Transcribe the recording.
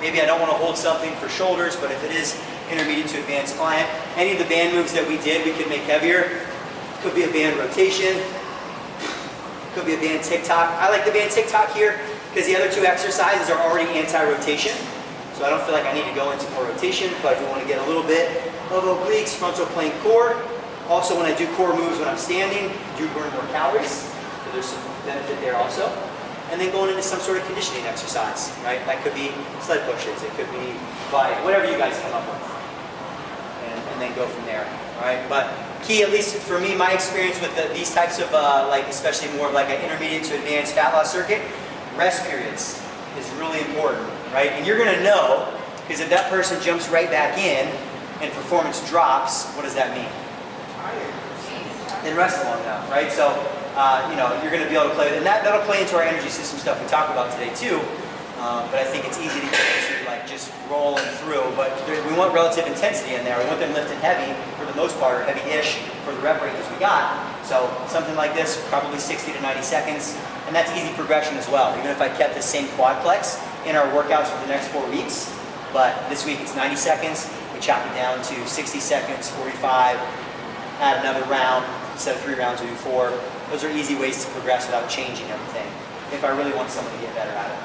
maybe I don't want to hold something for shoulders, but if it is intermediate to advanced client, any of the band moves that we did, we could make heavier. Could be a band rotation, could be a band tick-tock. I like the band tick-tock here because the other two exercises are already anti-rotation. So I don't feel like I need to go into more rotation, but if you want to get a little bit of obliques, frontal plane core. Also, when I do core moves when I'm standing, I do burn more calories, so there's some benefit there also. And then going into some sort of conditioning exercise, right? That could be sled pushes, it could be bike, whatever you guys come up with. And then go from there, all right? But key, at least for me, my experience with these types of, like especially more of like an intermediate to advanced fat loss circuit, rest periods is really important, right? And you're gonna know, because if that person jumps right back in and performance drops, what does that mean? Then rest long enough, right? So, you know, you're gonna be able to play with it. And that'll play into our energy system stuff we talk about today too. But I think it's easy to get into like just rolling through, but we want relative intensity in there. We want them lifting heavy for the most part, or heavy-ish for the rep ranges we got. So something like this, probably 60 to 90 seconds, and that's easy progression as well. Even if I kept the same quadplex in our workouts for the next 4 weeks, but this week it's 90 seconds, we chop it down to 60 seconds, 45, add another round. Instead of 3 rounds, we do 4. Those are easy ways to progress without changing everything, if I really want someone to get better at it.